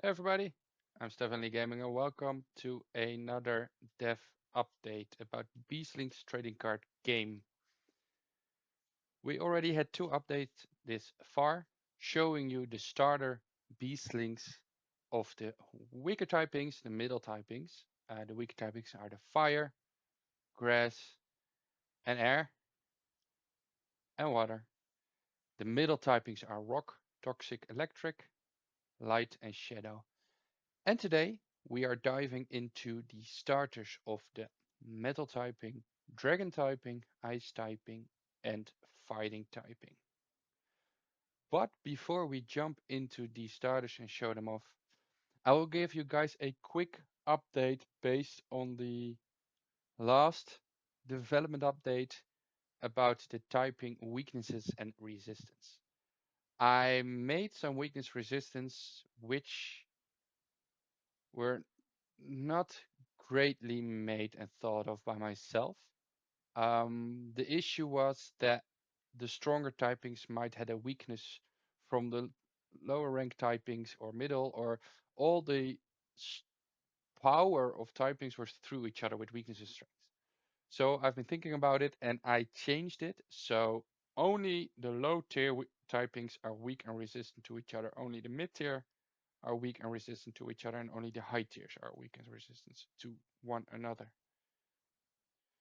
Hey everybody, I'm Stephanie Gaming and welcome to another dev update about Beastlings trading card game. We already had two updates this far, showing you the starter Beastlings of the weaker typings, the middle typings. The weaker typings are the fire, grass, and air, and water. The middle typings are rock, toxic, electric, light, and shadow. And today we are diving into the starters of the metal typing, dragon typing, ice typing, and fighting typing. But before we jump into the starters and show them off, I will give you guys a quick update based on the last development update about the typing weaknesses and resistance. I made some weakness resistance which were not greatly made and thought of by myself. The issue was that the stronger typings might had a weakness from the lower rank typings or middle, or all the power of typings were through each other with weakness and strengths. So I've been thinking about it and I changed it. So only the low tier typings are weak and resistant to each other. Only the mid tier are weak and resistant to each other, and only the high tiers are weak and resistant to one another.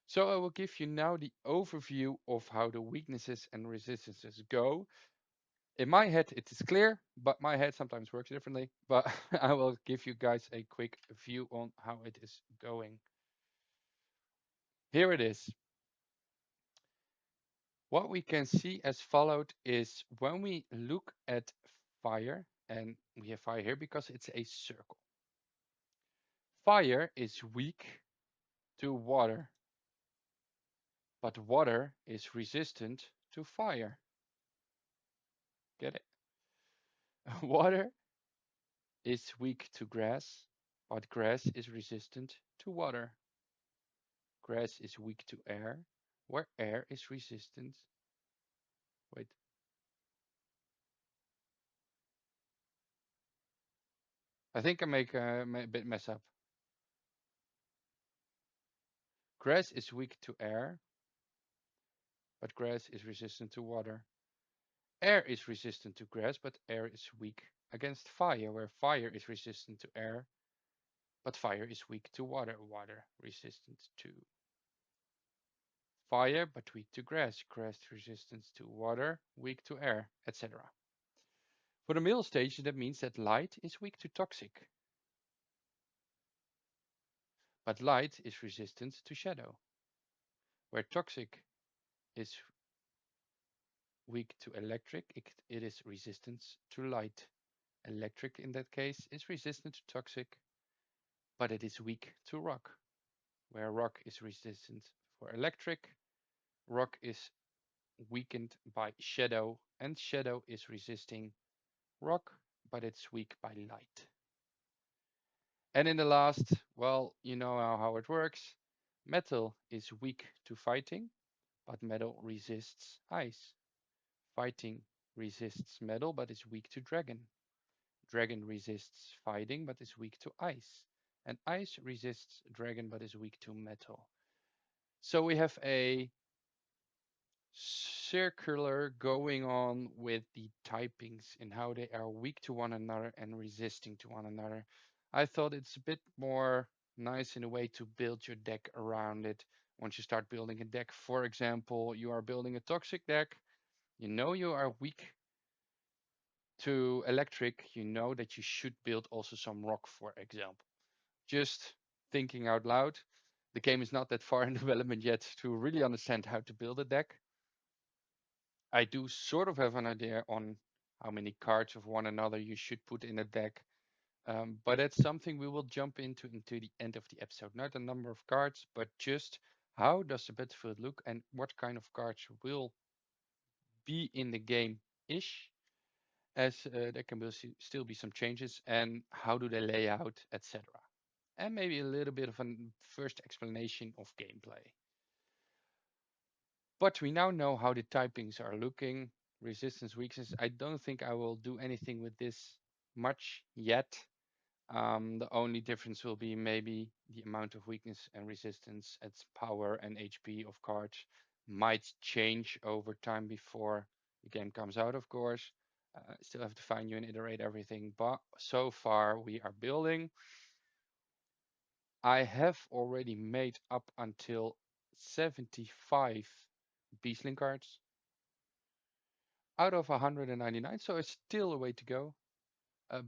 So I will give you now the overview of how the weaknesses and resistances go. In my head, it is clear, but my head sometimes works differently. But I will give you guys a quick view on how it is going. Here it is. What we can see as followed is when we look at fire, and we have fire here because it's a circle. Fire is weak to water, but water is resistant to fire. Get it? Water is weak to grass, but grass is resistant to water. Grass is weak to air, where air is resistant. Wait, I think I make a bit mess up. Grass is weak to air, but grass is resistant to water. Air is resistant to grass, but air is weak against fire, where fire is resistant to air, but fire is weak to water. Water resistant to fire, but weak to grass. Grass resistance to water, weak to air, etc. For the middle stage, that means that light is weak to toxic, but light is resistant to shadow, where toxic is weak to electric, it is resistant to light. Electric in that case is resistant to toxic, but it is weak to rock, where rock is resistant for electric, rock is weakened by shadow, and shadow is resisting rock, but it's weak by light. And in the last, well, you know how it works. Metal is weak to fighting, but metal resists ice. Fighting resists metal, but is weak to dragon. Dragon resists fighting, but is weak to ice. And ice resists dragon, but is weak to metal. So we have a circular going on with the typings and how they are weak to one another and resisting to one another. I thought it's a bit more nice in a way to build your deck around it. Once you start building a deck, for example, you are building a toxic deck, you know you are weak to electric, you know that you should build also some rock, for example. Just thinking out loud. The game is not that far in development yet to really understand how to build a deck. I do sort of have an idea on how many cards of one another you should put in a deck, but that's something we will jump into the end of the episode. Not the number of cards, but just how does the battlefield look and what kind of cards will be in the game ish, as there can be, still be some changes, and how do they lay out, etc. And maybe a little bit of a first explanation of gameplay. But we now know how the typings are looking, resistance, weakness. I don't think I will do anything with this much yet. The only difference will be maybe the amount of weakness and resistance, its power and HP of cards might change over time before the game comes out, of course. Still have to fine tune and iterate everything, but so far we are building. I have already made up until 75 Beastling cards out of 199, so it's still a way to go.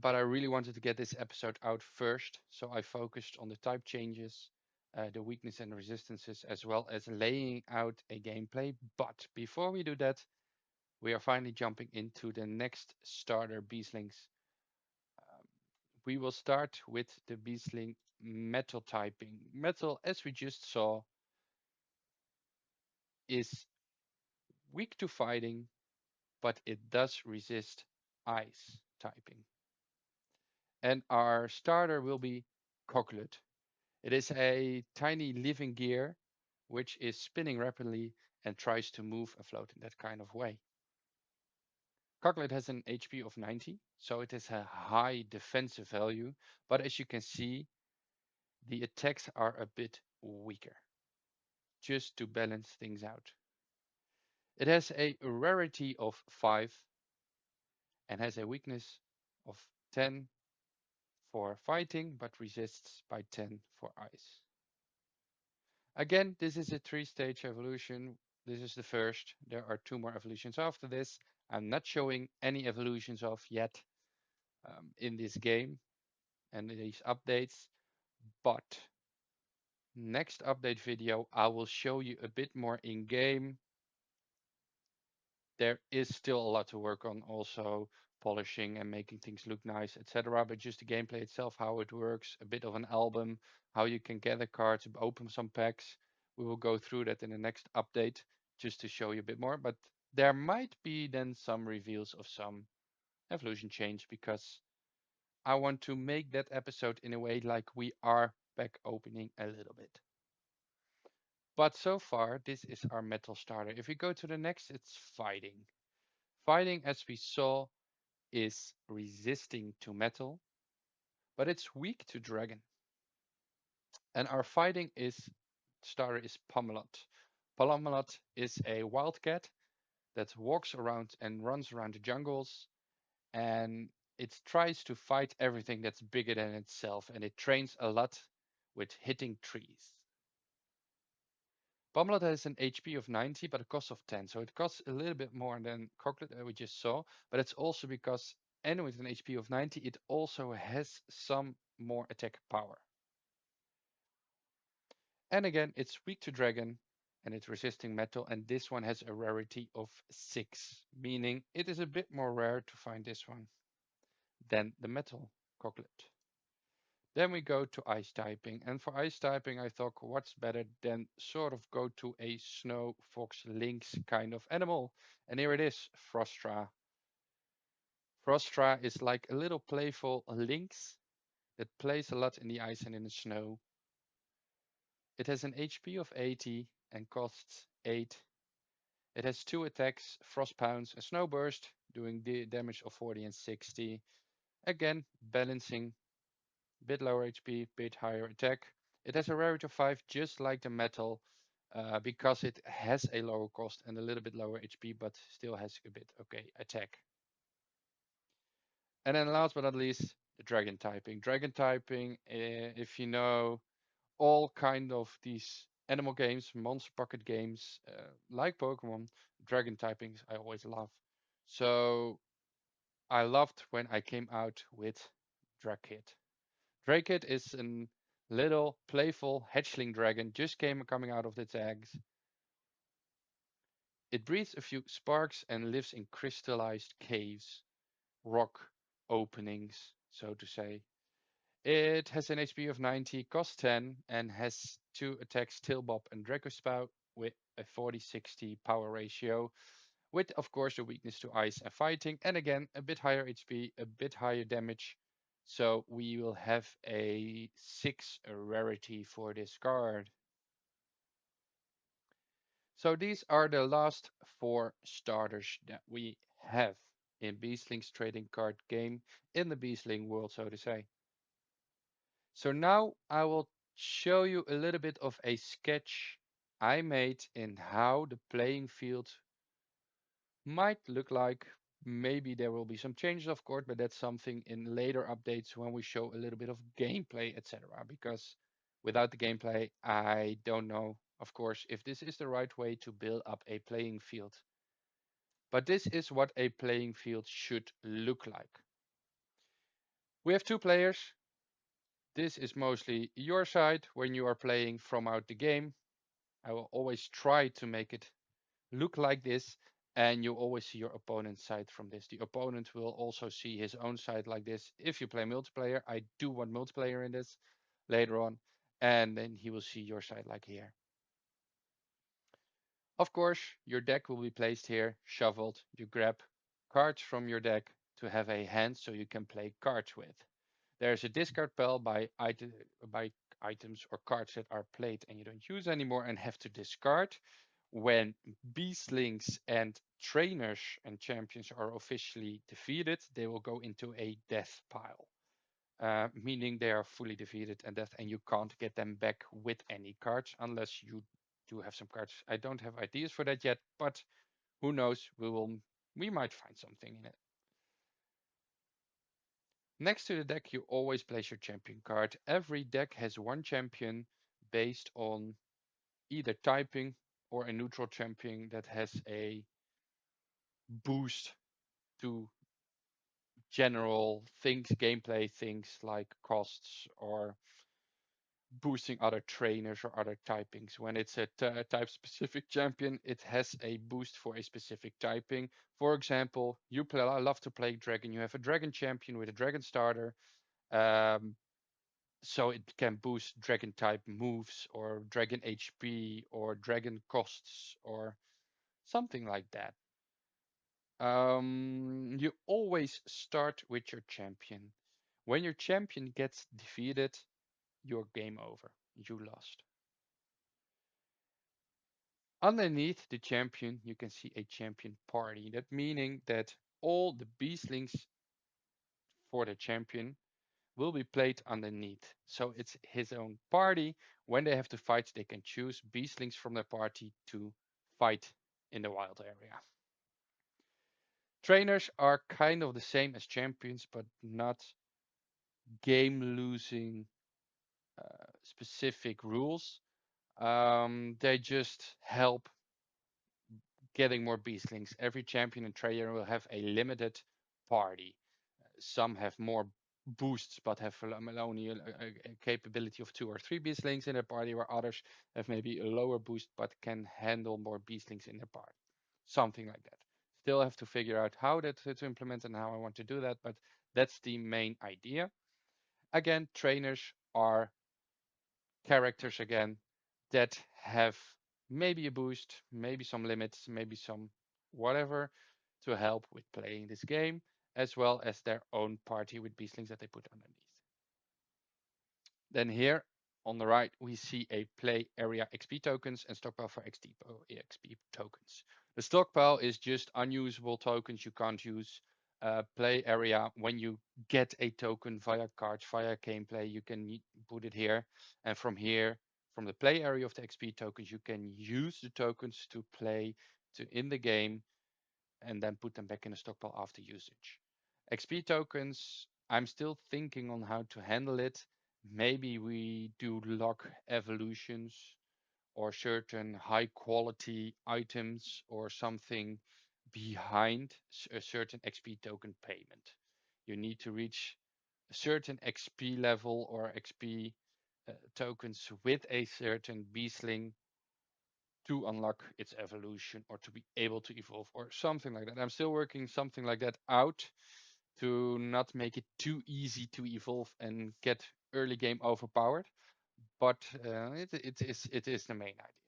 But I really wanted to get this episode out first, so I focused on the type changes, the weakness and resistances, as well as laying out a gameplay. But before we do that, we are finally jumping into the next starter Beastlings. Um, we will start with the Beastling metal typing. Metal, as we just saw, is weak to fighting, but it does resist ice typing. And our starter will be Cocklet. It is a tiny living gear which is spinning rapidly and tries to move afloat in that kind of way. Cocklet has an HP of 90, so it has a high defensive value, but as you can see, the attacks are a bit weaker, just to balance things out. It has a rarity of 5 and has a weakness of 10 for fighting, but resists by 10 for ice. Again, this is a three-stage evolution. This is the first. There are two more evolutions after this. I'm not showing any evolutions of yet in this game and these updates, but next update video, I will show you a bit more in game. There is still a lot to work on, also polishing and making things look nice, etc. But just the gameplay itself, how it works, a bit of an album, how you can gather cards, open some packs. We will go through that in the next update just to show you a bit more. But there might be then some reveals of some evolution change because I want to make that episode in a way like we are pack opening a little bit. But so far, this is our metal starter. If we go to the next, it's fighting. Fighting, as we saw, is resisting to metal, but it's weak to dragon. And our fighting is starter is Pomelot. Pomelot is a wildcat that walks around and runs around the jungles, and it tries to fight everything that's bigger than itself, and it trains a lot with hitting trees. Pomelot has an HP of 90, but a cost of 10, so it costs a little bit more than Cocklet that we just saw, but it's also because, and with an HP of 90, it also has some more attack power. And again, it's weak to dragon, and it's resisting metal, and this one has a rarity of 6, meaning it is a bit more rare to find this one than the metal Cocklet. Then we go to ice typing. And for ice typing, I thought what's better than sort of go to a snow, fox, lynx kind of animal. And here it is, Frostra. Frostra is like a little playful lynx that plays a lot in the ice and in the snow. It has an HP of 80 and costs 8. It has 2 attacks, Frost Pounce and Snow Burst, doing the damage of 40 and 60. Again, balancing. Bit lower HP, bit higher attack. It has a rarity of 5, just like the metal, because it has a lower cost and a little bit lower HP, but still has a bit okay attack. And then last but not least, the dragon typing. Dragon typing, if you know all kind of these animal games, monster pocket games, like Pokemon, dragon typings I always love. So I loved when I came out with Drakit. Drakit is a little playful hatchling dragon just coming out of its eggs. It breathes a few sparks and lives in crystallized caves, rock openings, so to say. It has an HP of 90, costs 10, and has 2 attacks, Tail Bob and Draco Spout, with a 40-60 power ratio, with of course the weakness to ice and fighting, and again a bit higher HP, a bit higher damage. So we will have a 6 rarity for this card. So these are the last 4 starters that we have in Beastling's trading card game in the Beastling world, so to say. So now I will show you a little bit of a sketch I made in how the playing field might look like. Maybe there will be some changes, of course, but that's something in later updates when we show a little bit of gameplay, etc. Because without the gameplay, I don't know, of course, if this is the right way to build up a playing field. But this is what a playing field should look like. We have two players. This is mostly your side when you are playing from out the game. I will always try to make it look like this, and you always see your opponent's side from this. The opponent will also see his own side like this. If you play multiplayer, I do want multiplayer in this later on, and then he will see your side like here. Of course, your deck will be placed here, shuffled. You grab cards from your deck to have a hand so you can play cards with. There's a discard pile by items or cards that are played and you don't use anymore and have to discard. When beastlings and trainers and champions are officially defeated, they will go into a death pile, meaning they are fully defeated and death, and you can't get them back with any cards unless you do have some cards. I don't have ideas for that yet, but who knows? We might find something in it. Next to the deck, you always place your champion card. Every deck has one champion based on either typing or a neutral champion that has a boost to general things, gameplay things like costs or boosting other trainers or other typings. When it's a type specific champion, it has a boost for a specific typing. For example, I love to play dragon. You have a dragon champion with a dragon starter. Um, so it can boost dragon type moves or dragon HP or dragon costs or something like that. You always start with your champion. When your champion gets defeated, you're game over. You lost. Underneath the champion, you can see a champion party. That meaning that all the beastlings for the champion will be played underneath. So it's his own party. When they have to fight, they can choose beastlings from their party to fight in the wild area. Trainers are kind of the same as champions, but not game losing specific rules. They just help getting more beastlings. Every champion and trainer will have a limited party. Some have more boosts but have only a capability of two or three beastlings in their party, where others have maybe a lower boost but can handle more beastlings in their party. Something like that. Still have to figure out how that to implement and how I want to do that, but that's the main idea. Again, trainers are characters again that have maybe a boost, maybe some limits, maybe some whatever to help with playing this game, as well as their own party with beastlings that they put underneath. Then here on the right, we see a play area XP tokens and stockpile for XP tokens. The stockpile is just unusable tokens you can't use. Play area, when you get a token via cards, via gameplay, you can put it here. And from here, from the play area of the XP tokens, you can use the tokens to play in the game and then put them back in the stockpile after usage. XP tokens, I'm still thinking on how to handle it. Maybe we do lock evolutions or certain high quality items or something behind a certain XP token payment. You need to reach a certain XP level or XP tokens with a certain beastling to unlock its evolution or to be able to evolve or something like that. I'm still working something like that out to not make it too easy to evolve and get early game overpowered, but it is the main idea.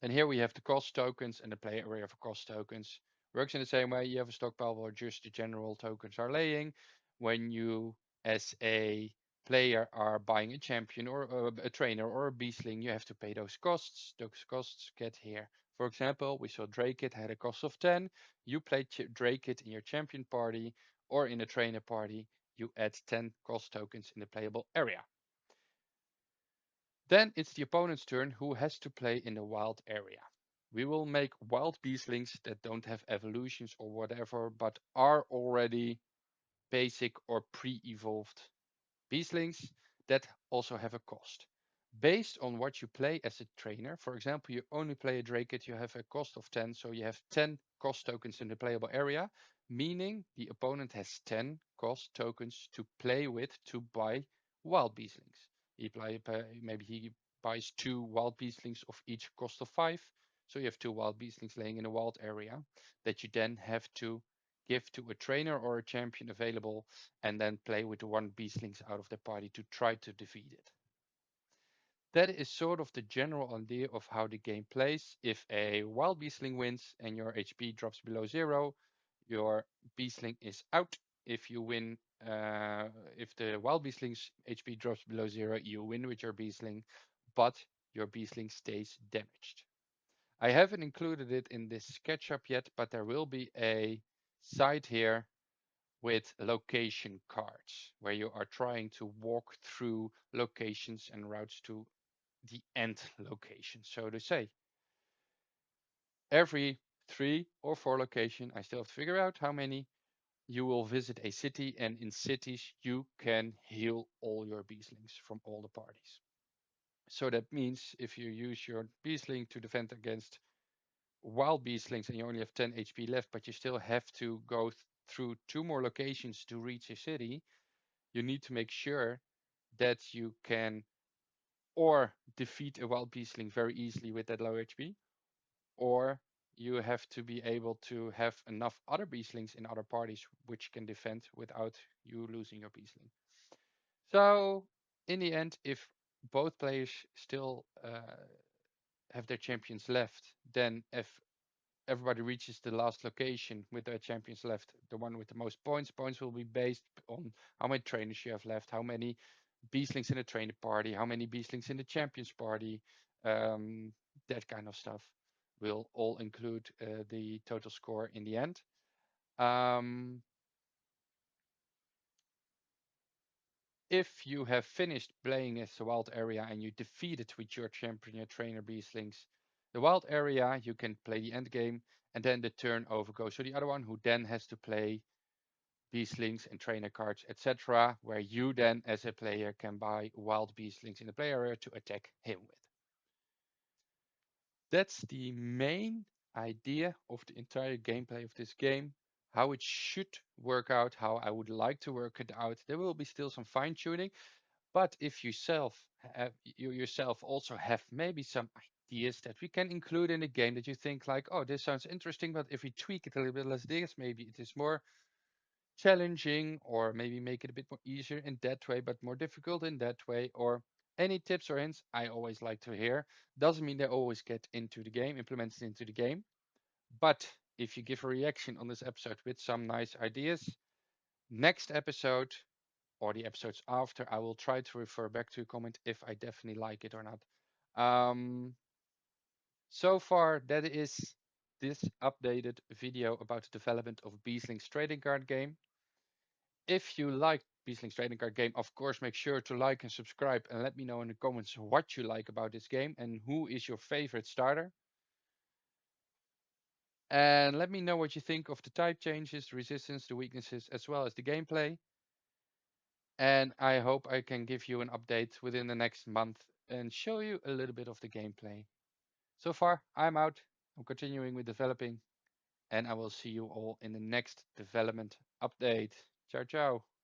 And here we have the cost tokens and the play area for cost tokens. Works in the same way. You have a stockpile where just the general tokens are laying. When you, as a player, are buying a champion or a trainer or a beastling, you have to pay those costs. Those costs get here. For example, we saw Drakit had a cost of 10. You played Drakit in your champion party or in a trainer party. you add 10 cost tokens in the playable area. Then it's the opponent's turn who has to play in the wild area. We will make wild beastlings that don't have evolutions or whatever, but are already basic or pre-evolved beastlings that also have a cost. Based on what you play as a trainer, for example, you only play a Drakit, you have a cost of 10, so you have 10 cost tokens in the playable area, meaning the opponent has 10 cost tokens to play with to buy wild beastlings. Maybe he buys 2 wild beastlings of each cost of 5, so you have 2 wild beastlings laying in a wild area that you then have to give to a trainer or a champion available and then play with the 1 beastlings out of the party to try to defeat it. That is sort of the general idea of how the game plays. If a wild beastling wins and your HP drops below 0, your beastling is out. If you win, if the wild beastling's HP drops below 0, you win with your beastling, but your beastling stays damaged. I haven't included it in this SketchUp yet, but there will be a site here with location cards where you are trying to walk through locations and routes to the end location, so to say. Every 3 or 4 location, I still have to figure out how many, you will visit a city, and in cities you can heal all your beastlings from all the parties. So that means if you use your beastling to defend against wild beastlings and you only have 10 HP left, but you still have to go through 2 more locations to reach a city, you need to make sure that you can or defeat a wild beastling very easily with that low HP, or you have to be able to have enough other beastlings in other parties which can defend without you losing your beastling. So in the end, if both players still have their champions left, then if everybody reaches the last location with their champions left, the one with the most points. Points will be based on how many trainers you have left, how many beastlings in the trainer party, how many beastlings in the champions party, um, that kind of stuff will all include the total score in the end. Um, if you have finished playing as the wild area and you defeat it with your champion, your trainer beastlings, the wild area, you can play the end game and then the turn over goes to the other one who then has to play beastlings and trainer cards, etc., where you then as a player can buy wild beastlings in the play area to attack him with. That's the main idea of the entire gameplay of this game, how it should work out, how I would like to work it out. There will be still some fine tuning, but if you yourself also have maybe some ideas that we can include in the game that you think like, oh, this sounds interesting, but if we tweak it a little bit less this, maybe it is more challenging, or maybe make it a bit more easier in that way, but more difficult in that way, or any tips or hints, I always like to hear. Doesn't mean they always get into the game, implemented into the game. But if you give a reaction on this episode with some nice ideas, next episode or the episodes after, I will try to refer back to a comment if I definitely like it or not. So far, that is this updated video about the development of Beasling's trading card game. If you like Beasling's trading card game, of course, make sure to like and subscribe and let me know in the comments what you like about this game and who is your favorite starter. And let me know what you think of the type changes, the resistance, the weaknesses, as well as the gameplay. And I hope I can give you an update within the next month and show you a little bit of the gameplay. So far, I'm out. I'm continuing with developing, and I will see you all in the next development update. Ciao, ciao.